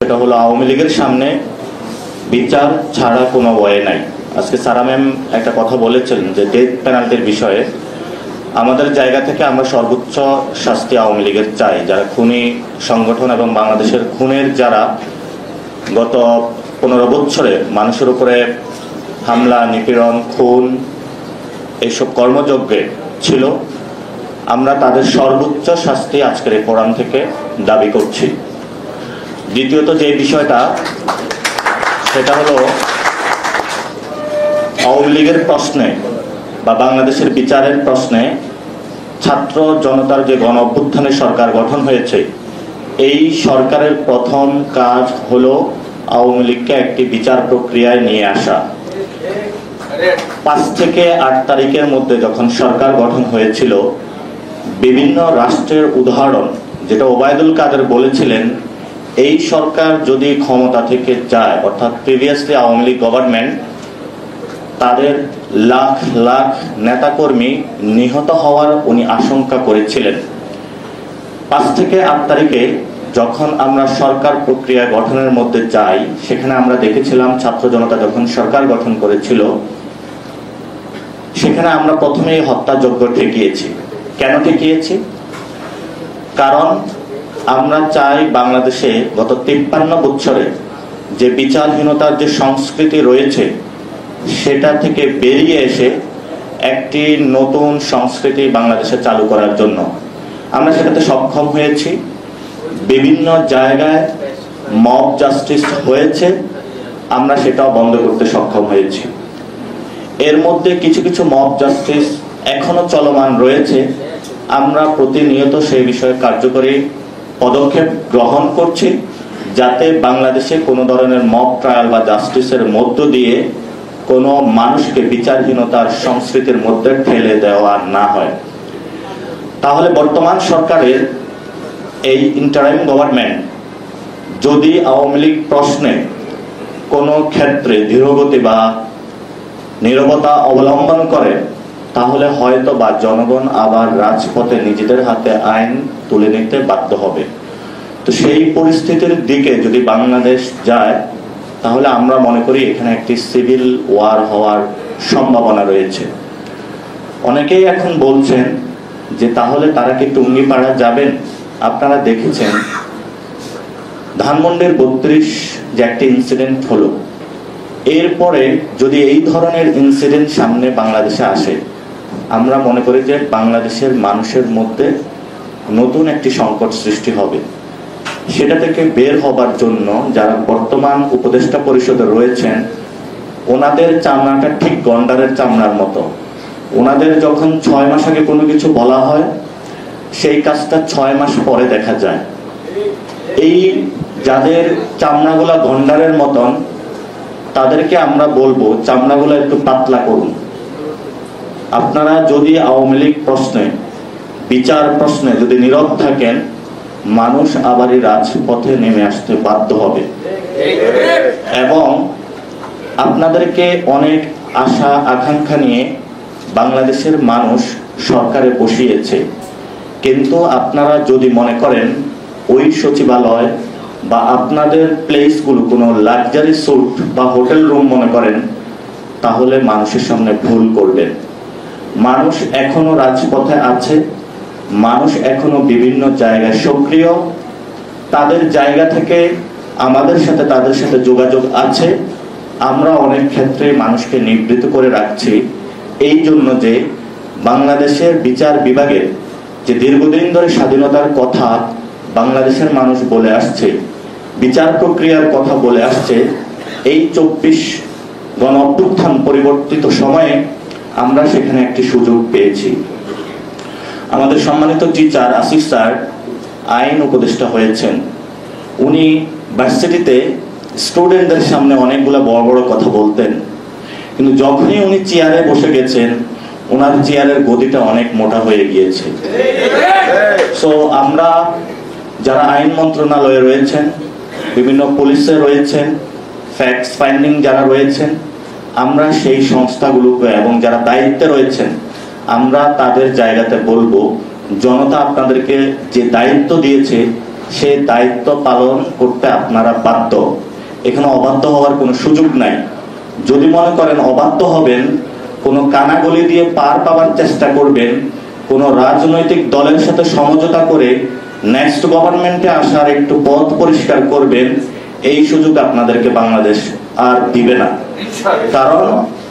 সেটা হলো আওয়ামী লীগের সামনে বিচার ছাড়া কোনো ওয়ে নাই। আজকে সারা ম্যাম একটা কথা বলেছেন যে ডেথ পেনাল্টির বিষয়ে আমাদের জায়গা থেকে আমরা সর্বোচ্চ শাস্তি আওয়ামী লীগের চাই। যারা খুনি সংগঠন এবং বাংলাদেশের খুনের যারা গত 15 বছরে মানুষের উপরে হামলা, নিপীড়ন, খুন এইসব কর্মযজ্ঞে ছিল, আমরা তাদের সর্বোচ্চ শাস্তি আজকের এই ফোরাম থেকে দাবি করছি। দ্বিতীয়ত যে বিষয়টা, সেটা হলো আওয়ামী লীগের প্রশ্নে বা বাংলাদেশের বিচারের প্রশ্নে ছাত্র জনতার যে গণ অভ্যুত্থানের সরকার গঠন হয়েছে, এই সরকারের প্রথম কাজ হলো আওয়ামী লীগকে একটি বিচার প্রক্রিয়ায় নিয়ে আসা। 5 থেকে 8 তারিখের মধ্যে যখন সরকার গঠন হয়েছিল, বিভিন্ন রাষ্ট্রের উদাহরণ, যেটা ওবায়দুল কাদের বলেছিলেন, এই সরকার যদি ক্ষমতা থেকে যায়, অর্থাৎ প্রিভিয়াসলি আওয়ামী লীগ গভর্নমেন্ট, তাদের লাখ লাখ নেতাকর্মী নিহত হওয়ার উনি আশঙ্কা করেছিলেন। 5 থেকে 8 তারিখে যখন আমরা সরকার প্রক্রিয়া গঠনের মধ্যে যাই, সেখানে আমরা দেখেছিলাম ছাত্র জনতা যখন সরকার গঠন করেছিল, সেখানে আমরা প্রথমেই হত্যাযজ্ঞ ঠেকিয়েছি। কেন ঠেকিয়েছি? কারণ আমরা চাই বাংলাদেশে গত 53 বছরে যে বিচারহীনতার যে সংস্কৃতি রয়েছে, সেটা থেকে বেরিয়ে এসে একটি নতুন সংস্কৃতি বাংলাদেশে চালু করার জন্য আমরা সেটাতে সক্ষম হয়েছি। বিভিন্ন জায়গায় মব জাস্টিস হয়েছে, আমরা সেটাও বন্ধ করতে সক্ষম হয়েছি। এর মধ্যে কিছু কিছু মব জাস্টিস এখনো চলমান রয়েছে, আমরা প্রতিনিয়ত সেই বিষয়ে কার্যকরী পদক্ষেপ গ্রহণ করছি, যাতে বাংলাদেশে কোনো ধরনের মব ট্রায়াল বা জাস্টিসের মধ্য দিয়ে কোনো মানুষকে বিচারহীনতার সংস্কৃতির মধ্যে ঠেলে দেওয়া না হয়। তাহলে বর্তমান সরকারের এই ইন্টারিম গভর্নমেন্ট যদি আওয়ামী লীগ প্রশ্নে কোনো ক্ষেত্রে ধীরগতি বা নীরবতা অবলম্বন করে, তাহলে হয়তো বা জনগণ আবার রাজপথে নিজেদের হাতে আইন তুলে নিতে বাধ্য হবে। তো সেই পরিস্থিতির দিকে যদি বাংলাদেশ যায়, তাহলে আমরা মনে করি এখানে একটি সিভিল ওয়ার হওয়ার সম্ভাবনা রয়েছে। অনেকেই এখন বলছেন যে তাহলে তারা কি টুঙ্গিপাড়া যাবেন? আপনারা দেখেছেন ধানমন্ডির 32 যে একটি ইনসিডেন্ট হলো, এরপরে যদি এই ধরনের ইনসিডেন্ট সামনে বাংলাদেশে আসে, আমরা মনে করি যে বাংলাদেশের মানুষের মধ্যে নতুন একটি সংকট সৃষ্টি হবে। সেটা থেকে বের হবার জন্য যারা বর্তমান উপদেষ্টা পরিষদে রয়েছেন, ওনাদের চামড়াটা ঠিক গন্ডারের চামড়ার মতো। ওনাদের যখন 6 মাস আগে কোনো কিছু বলা হয়, সেই কাজটা 6 মাস পরে দেখা যায়। এই যাদের চামড়াগুলা গন্ডারের মতন, তাদেরকে আমরা বলবো চামড়াগুলো একটু পাতলা করুন। আপনারা যদি আওয়ামী লীগ প্রশ্নে, বিচার প্রশ্নে যদি নীরব থাকেন, মানুষ আবারই রাজপথে নেমে আসতে বাধ্য হবে। এবং আপনাদেরকে অনেক আশা আকাঙ্ক্ষা নিয়ে বাংলাদেশের মানুষ সরকারে বসিয়েছে, কিন্তু আপনারা যদি মনে করেন ওই সচিবালয় বা আপনাদের প্লেসগুলো কোনো লাক্সারি স্যুট বা হোটেল রুম মনে করেন, তাহলে মানুষের সামনে ভুল করবেন। মানুষ এখনো রাজপথে আছে, মানুষ এখনো বিভিন্ন জায়গায় সক্রিয়, তাদের জায়গা থেকে আমাদের সাথে তাদের সাথে যোগাযোগ আছে। আমরা অনেক ক্ষেত্রে মানুষকে নিবৃত্ত করে রাখছি, এই জন্য যে বাংলাদেশের বিচার বিভাগের যে দীর্ঘদিন ধরে স্বাধীনতার কথা বাংলাদেশের মানুষ বলে আসছে, বিচার প্রক্রিয়ার কথা বলে আসছে, এই 24 গণ অভ্যুত্থান পরিবর্তিত সময়ে আমরা সেখানে একটি সুযোগ পেয়েছি। আমাদের সম্মানিত টিচার আসিফ স্যার আইন উপদেষ্টা হয়েছেন। উনি ভার্সিটিতে স্টুডেন্টদের সামনে অনেকগুলো বড় বড় কথা বলতেন, কিন্তু যখনই উনি চেয়ারে বসে গেছেন, ওনার চেয়ারের গদিটা অনেক মোটা হয়ে গিয়েছে। সো আমরা যারা আইন মন্ত্রণালয়ে রয়েছেন, বিভিন্ন পুলিশে রয়েছেন, ফ্যাক্টস ফাইন্ডিং যারা রয়েছেন, আমরা সেই সংস্থাগুলোকে এবং যারা দায়িত্বে রয়েছেন, আমরা তাদের জায়গাতে বলবো, জনতা আপনাদেরকে যে দায়িত্ব দিয়েছে সে দায়িত্ব পালন করতে আপনারা বাধ্য। এখানে অবাধ্য হওয়ার কোনো সুযোগ নাই। যদি মনে করেন অবাধ্য হবেন, কোনো কানাগলি দিয়ে পার পাওয়ার চেষ্টা করবেন, কোনো রাজনৈতিক দলের সাথে সমঝোতা করে নেক্সট গভর্নমেন্টে আসার একটু পথ পরিষ্কার করবেন, এই সুযোগ আপনাদেরকে বাংলাদেশ আর দিবে না। কারণ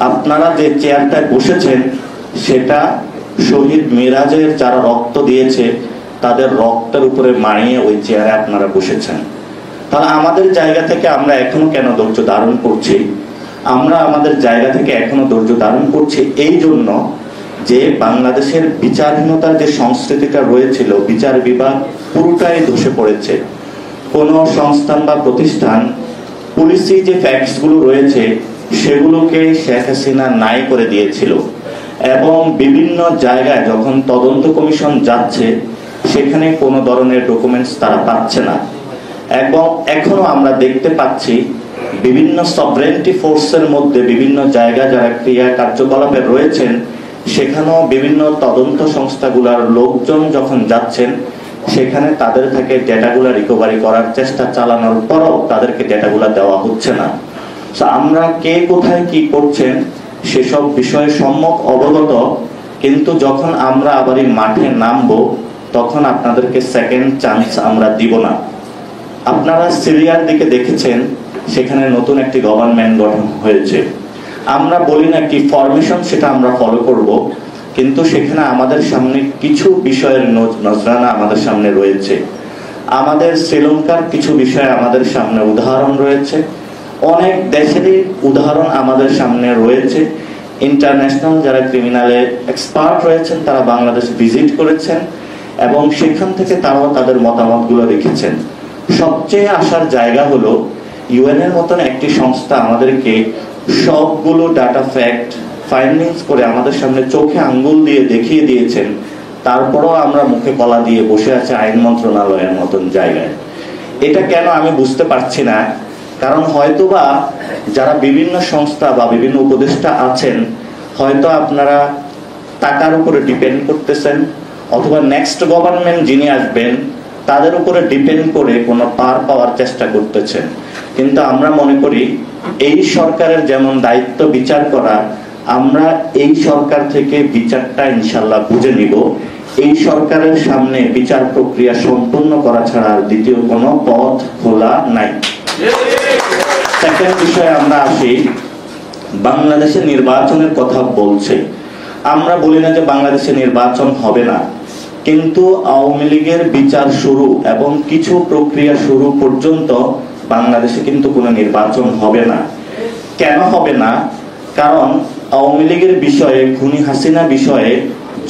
আপনারা যে চেয়ারটায় বসেছেন সেটা শহীদ মিরাজের যারা রক্ত দিয়েছে তাদের রক্তের উপরে মানিয়ে ওই চেয়ারে আপনারা বসেছেন। তাহলে আমাদের জায়গা থেকে আমরা এখনো কেন ধৈর্য ধারণ করছি? আমরা আমাদের জায়গা থেকে এখনো ধৈর্য ধারণ করছি এই জন্য যে বাংলাদেশের বিচারহীনতার যে সংস্কৃতিটা রয়েছিল, বিচার বিভাগ পুরোটাই ধসে পড়েছে। কোন সংস্থান বা প্রতিষ্ঠান পুলিশি যে ফ্যাক্টস গুলো রয়েছে সেগুলোকে শেখ হাসিনা নাই করে দিয়েছিল, এবং বিভিন্ন জায়গায় যখন তদন্ত কমিশন যাচ্ছে সেখানে কোনো ধরনের ডকুমেন্টস তারা পাচ্ছে না। এবং এখনো আমরা দেখতে পাচ্ছি বিভিন্ন সভরেন্টি ফোর্সের মধ্যে বিভিন্ন জায়গা যারা ক্রিয়া কার্যকলাপে রয়েছেন সেখানেও বিভিন্ন তদন্ত সংস্থাগুলোর লোকজন যখন যাচ্ছেন সেখানে তাদের থেকে ডেটাগুলো রিকভারি করার চেষ্টা চালানোর পরও তাদেরকে ডেটাগুলো দেওয়া হচ্ছে না। আমরা কে কোথায় কি করছেন সেসব বিষয়ে সম্যক অবগত, কিন্তু যখন আমরা আবার এই মাঠে নামবো তখন আপনাদেরকে সেকেন্ড চান্স আমরা দিব না। আপনারা সিরিয়ার দিকে দেখেছেন, সেখানে নতুন একটি গভর্নমেন্ট গঠন হয়েছে। আমরা বলি না কি ফরমেশন সেটা আমরা ফলো করব, কিন্তু সেখানে আমাদের সামনে কিছু বিষয়ের নজরানা আমাদের সামনে রয়েছে। আমাদের শ্রীলঙ্কার কিছু বিষয় আমাদের সামনে উদাহরণ রয়েছে, অনেক দেশেরই উদাহরণ আমাদের সামনে রয়েছে। ইন্টারন্যাশনাল যারা ক্রিমিনালে এক্সপার্ট রয়েছেন তারা বাংলাদেশ ভিজিট করেছেন এবং সেখান থেকে তারাও তাদের মতামতগুলো রেখেছেন। সবচেয়ে আসার জায়গা হলো ইউএন এর মতন একটি সংস্থা আমাদেরকে সবগুলো ডাটা ফ্যাক্ট ফাইন্ডিংস করে আমাদের সামনে চোখে আঙ্গুল দিয়ে দেখিয়ে দিয়েছেন, তারপরও আমরা মুখে কলা দিয়ে বসে আছে আইন মন্ত্রণালয়ের মতন জায়গায়। এটা কেন আমি বুঝতে পারছি না, কারণ হয়তোবা যারা বিভিন্ন সংস্থা বা বিভিন্ন উপদেষ্টা আছেন হয়তো আপনারা টাকার উপরে ডিপেন্ড করতেছেন, অথবা নেক্সট গভর্নমেন্ট যিনি আসবেন তাদের উপরে ডিপেন্ড করে কোনো পার পাওয়ার চেষ্টা করতেছেন। কিন্তু আমরা মনে করি এই সরকারের যেমন দায়িত্ব বিচার করা, আমরা এই সরকার থেকে বিচারটা ইনশাল্লাহ বুঝে নিব। এই সরকারের সামনে বিচার প্রক্রিয়া সম্পূর্ণ করা ছাড়া দ্বিতীয় কোনো পথ খোলা নাই। সেকেন্ড বিষয়ে আমরা আসি, বাংলাদেশে নির্বাচনের কথা বলছে। আমরা বলি না যে বাংলাদেশে নির্বাচন হবে না, কিন্তু আওয়ামী লীগের বিচার শুরু এবং কিছু প্রক্রিয়া শুরু পর্যন্ত বাংলাদেশে কিন্তু কোনো নির্বাচন হবে না। কেন হবে না? কারণ আওয়ামী লীগের বিষয়ে, খুনি হাসিনা বিষয়ে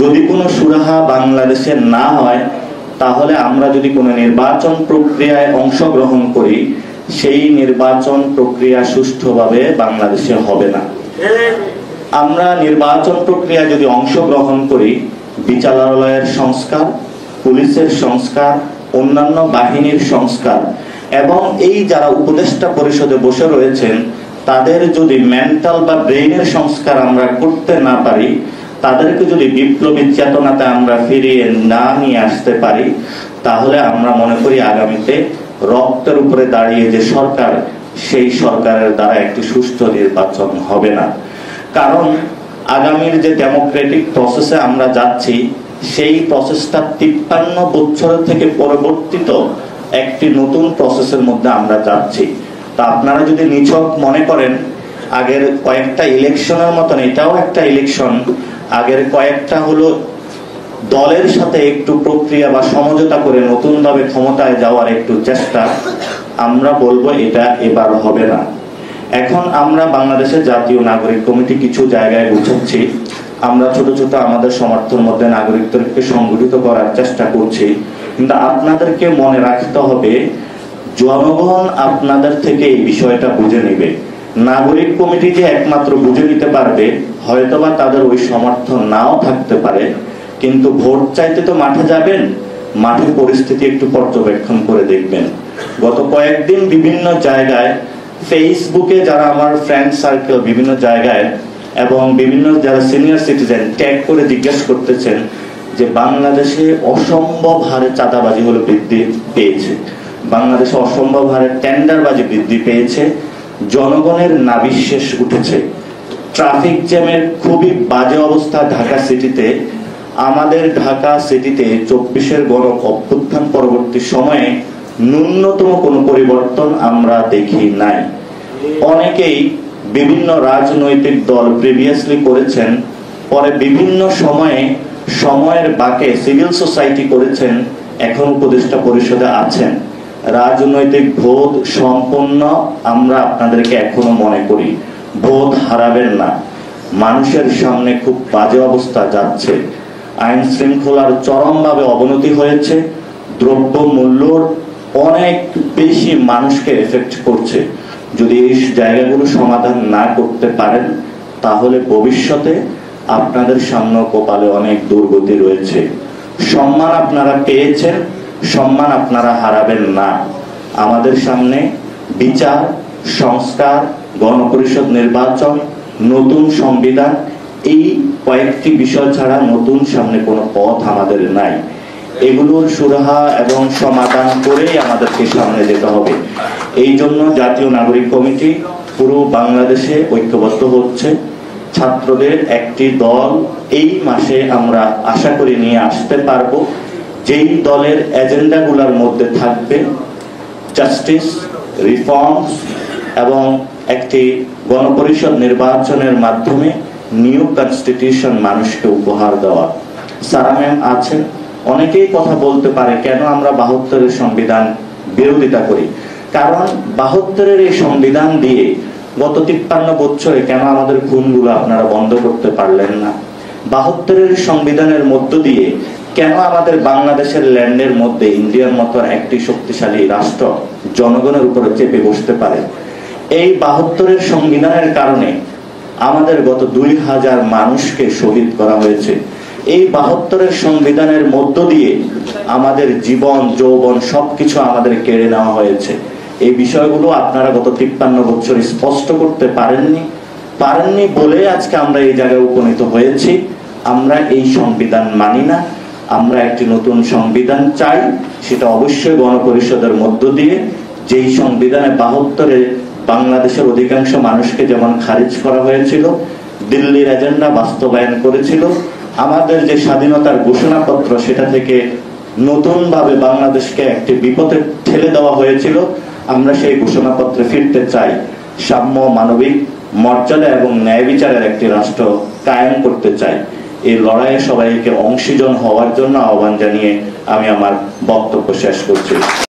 যদি কোনো সুরাহা বাংলাদেশে না হয়, তাহলে আমরা যদি কোনো নির্বাচন প্রক্রিয়ায় অংশগ্রহণ করি সেই নির্বাচন প্রক্রিয়া সুষ্ঠুভাবে বাংলাদেশে হবে না। আমরা নির্বাচন প্রক্রিয়া যদি অংশগ্রহণ করি, বিচারালয়ের সংস্কার, পুলিশের সংস্কার, অন্যান্য বাহিনীর সংস্কার এবং এই যারা উপদেষ্টা পরিষদে বসে রয়েছেন তাদের যদি মেন্টাল বা ব্রেইনের সংস্কার আমরা করতে না পারি, তাদেরকে যদি বিপ্লবী চেতনাতে আমরা ফিরিয়ে না নিয়ে আসতে পারি, তাহলে আমরা মনে করি আগামীতে রক্তের উপরে দাঁড়িয়ে যে সরকার, সেই সরকারের দ্বারা একটি সুষ্ঠু নির্বাচন হবে না। কারণ আগামীর যে ডেমোক্রেটিক প্রসেসে আমরা যাচ্ছি সেই প্রসেসটা 53 বছর থেকে পরিবর্তিত একটি নতুন প্রসেসের মধ্যে আমরা যাচ্ছি। তা আপনারা যদি নিছক মনে করেন আগের কয়েকটা ইলেকশনের মতন এটাও একটা ইলেকশন, আগের কয়েকটা হলো দলের সাথে একটু প্রক্রিয়া বা সমঝোতা করে নতুন ভাবে ক্ষমতায় যাওয়ার একটু চেষ্টা, আমরা বলবো এটা এবার হবে না। এখন আমরা বাংলাদেশের জাতীয় নাগরিক কমিটি কিছু জায়গায় বুঝাচ্ছি, আমরা ছোট ছোট আমাদের সমর্থন মধ্যে নাগরিকদেরকে সংগঠিত করার চেষ্টা করছি, কিন্তু আপনাদেরকে মনে রাখতে হবে জনগণ আপনাদের থেকে এই বিষয়টা বুঝে নেবে। নাগরিক কমিটি যে একমাত্র বুঝে নিতে পারবে, হয়তোবা তাদের ওই সমর্থন নাও থাকতে পারে, কিন্তু ভোট চাইতে তো মাঠে যাবেন, মাঠের পরিস্থিতি একটু পর্যবেক্ষণ করে দেখবেন। গত কয়েকদিন বিভিন্ন জায়গায় ফেসবুকে যারা আমার ফ্রেন্ড সার্কেল বিভিন্ন জায়গায় এবং বিভিন্ন যারা সিনিয়র সিটিজেন ট্যাগ করে জিজ্ঞেস করতেছেন যে বাংলাদেশে অসম্ভব হারে চাঁদাবাজি হলো বৃদ্ধি পেয়েছে, বাংলাদেশে অসম্ভব হারে টেন্ডারবাজি বৃদ্ধি পেয়েছে, জনগণের নাভিশ্বাস উঠেছে, ট্রাফিক জ্যামের খুবই বাজে অবস্থা ঢাকা সিটিতে। আমাদের ঢাকা সিটিতে 24-এর গণ অভ্যুত্থান পরবর্তী সময়ে ন্যূনতম কোনো পরিবর্তন আমরা দেখি নাই। অনেকেই বিভিন্ন রাজনৈতিক দল প্রিভিয়াসলি করেছেন, পরে বিভিন্ন সময়ে সময়ের বাঁকে সিভিল সোসাইটি করেছেন, এখন উপদেষ্টা পরিষদে আছেন। রাজনৈতিক বোধ সম্পন্ন আমরা আপনাদেরকে এখনো মনে করি, বোধ হারাবেন না। মানুষের সামনে খুব বাজে অবস্থা যাচ্ছে, আইন শৃঙ্খলার চরমভাবে অবনতি হয়েছে, দ্রব্য মূল্যর অনেক বেশি মানুষকে এফেক্ট করছে। যদি এই জায়গাগুলো সমাধান না করতে পারেন তাহলে ভবিষ্যতে আপনাদের সামনে কপালে অনেক দুর্গতি রয়েছে। সম্মান আপনারা পেয়েছেন, সম্মান আপনারা হারাবেন না। আমাদের সামনে বিচার, সংস্কার, গণপরিষদ নির্বাচন, নতুন সংবিধান, এই কয়েকটি বিষয় ছাড়া নতুন সামনে কোনো পথ আমাদের নাই। এগুলোর সুরাহা এবং সমাধান করেই আমাদেরকে সামনে যেতে হবে। এই জন্য জাতীয় নাগরিক কমিটি পুরো বাংলাদেশে ঐক্যবদ্ধ হচ্ছে। ছাত্রদের একটি দল এই মাসে আমরা আশা করি নিয়ে আসতে পারবো, যেই দলের এজেন্ডাগুলোর মধ্যে থাকবে জাস্টিস, রিফর্মস এবং একটি গণপরিষদ নির্বাচনের মাধ্যমে নিউ কনস্টিটিউশন মানুষকে উপহার দেওয়া। সারা ম্যাম আছেন, অনেকেই কথা বলতে পারে কেন আমরা ৭২-এর সংবিধান বিরোধিতা করি। কারণ ৭২-এর এই সংবিধান দিয়ে গত ৫৩ বছরে কেন আমাদের খুনগুলো আপনারা বন্ধ করতে পারলেন না? ৭২-এর সংবিধানের মধ্য দিয়ে কেন আমাদের বাংলাদেশের ল্যান্ডের মধ্যে ইন্ডিয়ার মতো একটি শক্তিশালী রাষ্ট্র জনগণের উপরে চেপে বসতে পারে? এই ৭২-এর সংবিধানের কারণে আমাদের গত ২০০০ মানুষকে শহীদ করা হয়েছে। এই ৭২-এর সংবিধানের মধ্য দিয়ে আমাদের জীবন, যৌবন সবকিছু আমাদের কেড়ে নেওয়া হয়েছে। এই বিষয়গুলো আপনারা গত ৫৩ বছর স্পষ্ট করতে পারেননি বলে আজকে আমরা এই জায়গায় উপনীত হয়েছি। আমরা এই সংবিধান মানি না, আমরা একটি নতুন সংবিধান চাই, সেটা অবশ্যই গণপরিষদের মধ্য দিয়ে। যেই সংবিধানে ৭২-এ বাংলাদেশের অধিকাংশ মানুষকে যেমন খারিজ করা হয়েছিল, দিল্লির এজেন্ডা বাস্তবায়ন করেছিল, আমাদের যে স্বাধীনতার ঘোষণাপত্র সেটা থেকে নতুন ভাবে বাংলাদেশকে একটি বিপদে ঠেলে দেওয়া হয়েছিল, আমরা সেই ঘোষণাপত্রে ফিরতে চাই। সাম্য, মানবিক মর্যাদা এবং ন্যায় বিচারের একটি রাষ্ট্র কায়েম করতে চাই। এই লড়াইয়ে সবাইকে অংশীজন হওয়ার জন্য আহ্বান জানিয়ে আমি আমার বক্তব্য শেষ করছি।